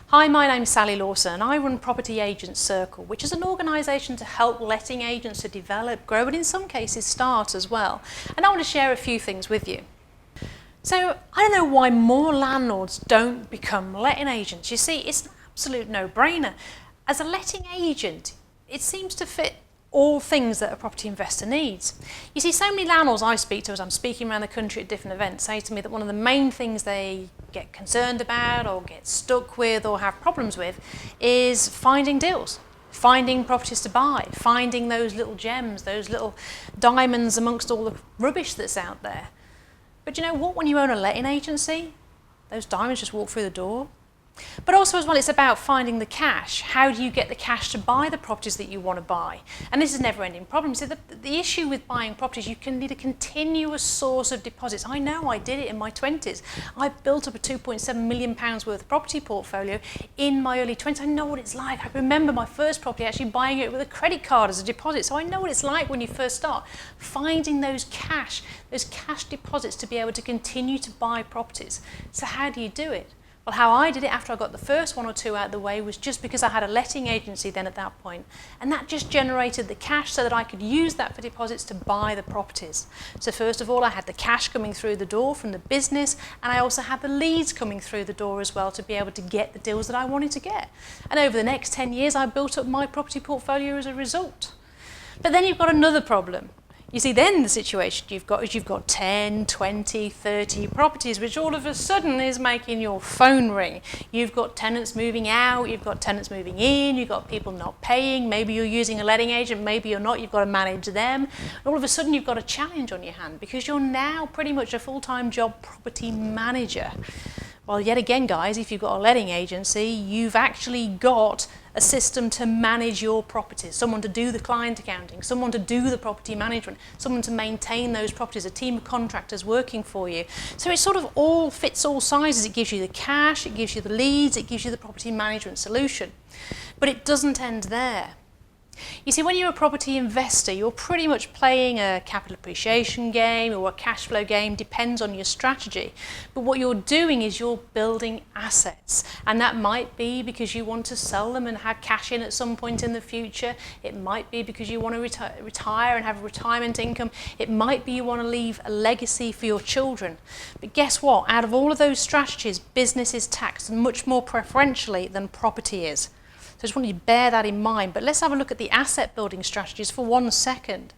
Hi, my name's Sally Lawson and I run Property Agent Circle, which is an organisation to help letting agents to develop, grow and in some cases start as well. And I want to share a few things with you. So I don't know why more landlords don't become letting agents. You see, it's an absolute no-brainer. As a letting agent, it seems to fit all things that a property investor needs. You see, so many landlords I speak to as I'm speaking around the country at different events say to me that one of the main things they get concerned about or get stuck with or have problems with is finding deals, finding properties to buy, finding those little gems, those little diamonds amongst all the rubbish that's out there. But you know what, when you own a letting agency, those diamonds just walk through the door. But also as well, it's about finding the cash. How do you get the cash to buy the properties that you want to buy? And this is a never-ending problem. So the issue with buying properties, you can need a continuous source of deposits. I know I did it in my 20s. I built up a £2.7 million worth of property portfolio in my early 20s. I know what it's like. I remember my first property actually buying it with a credit card as a deposit. So I know what it's like when you first start finding those cash deposits to be able to continue to buy properties. So how do you do it? Well, how I did it after I got the first one or two out of the way was just because I had a letting agency then at that point. And that just generated the cash so that I could use that for deposits to buy the properties. So first of all, I had the cash coming through the door from the business, and I also had the leads coming through the door as well to be able to get the deals that I wanted to get. And over the next 10 years, I built up my property portfolio as a result. But then you've got another problem. You see, then the situation you've got is you've got 10, 20, 30 properties, which all of a sudden is making your phone ring. You've got tenants moving out, you've got tenants moving in, you've got people not paying, maybe you're using a letting agent, maybe you're not, you've got to manage them. And all of a sudden you've got a challenge on your hand because you're now pretty much a full-time job property manager. Well, yet again, guys, if you've got a letting agency, you've actually got a system to manage your properties, someone to do the client accounting, someone to do the property management, someone to maintain those properties, a team of contractors working for you. So it sort of all fits all sizes. It gives you the cash, it gives you the leads, it gives you the property management solution. But it doesn't end there. You see, when you're a property investor, you're pretty much playing a capital appreciation game or a cash flow game, depends on your strategy. But what you're doing is you're building assets. And that might be because you want to sell them and have cash in at some point in the future. It might be because you want to retire and have a retirement income. It might be you want to leave a legacy for your children. But guess what? Out of all of those strategies, business is taxed much more preferentially than property is. So I just want you to bear that in mind. But let's have a look at the asset building strategies for 1 second.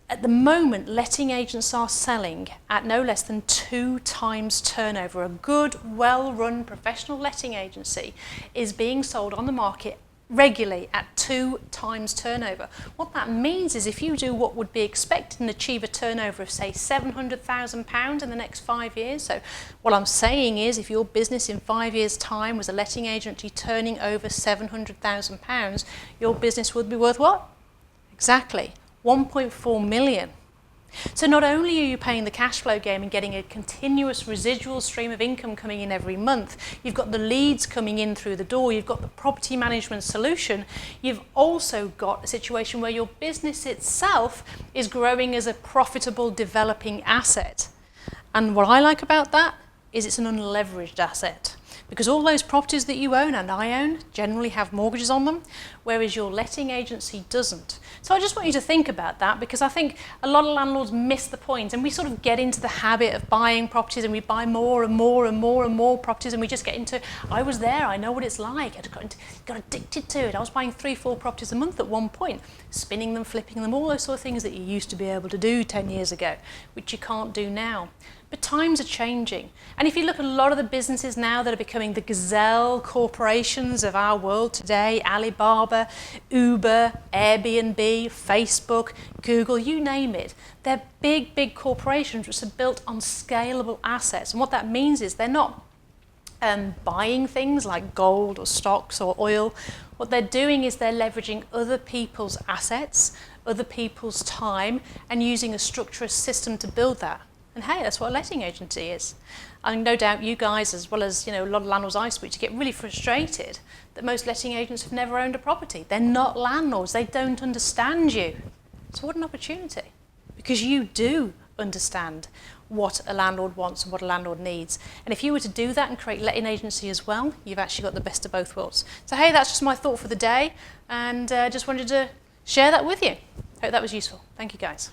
At the moment, letting agents are selling at no less than 2 times turnover. A good, well-run professional letting agency is being sold on the market regularly at 2 times turnover. What that means is if you do what would be expected and achieve a turnover of say £700,000 in the next 5 years, so what I'm saying is if your business in 5 years time was a letting agency turning over £700,000, your business would be worth what? Exactly, 1.4 million. So not only are you paying the cash flow game and getting a continuous residual stream of income coming in every month, you've got the leads coming in through the door, you've got the property management solution, you've also got a situation where your business itself is growing as a profitable developing asset. And what I like about that is it's an unleveraged asset. Because all those properties that you own and I own generally have mortgages on them, whereas your letting agency doesn't. So I just want you to think about that because I think a lot of landlords miss the point and we sort of get into the habit of buying properties and we buy more and more and more and more properties and we just get into, I was there, I know what it's like, I got addicted to it. I was buying 3-4 properties a month at one point, spinning them, flipping them, all those sort of things that you used to be able to do 10 years ago, which you can't do now. But times are changing. And if you look at a lot of the businesses now that are becoming the gazelle corporations of our world today, Alibaba, Uber, Airbnb, Facebook, Google, you name it, they're big, big corporations which are built on scalable assets. And what that means is they're not buying things like gold or stocks or oil. What they're doing is they're leveraging other people's assets, other people's time, and using a structured system to build that. And hey, that's what a letting agency is. And no doubt you guys, as well as a lot of landlords I speak to, get really frustrated that most letting agents have never owned a property. They're not landlords. They don't understand you. So what an opportunity, because you do understand what a landlord wants and what a landlord needs. And if you were to do that and create letting agency as well, you've actually got the best of both worlds. So hey, that's just my thought for the day, and just wanted to share that with you. Hope that was useful. Thank you guys.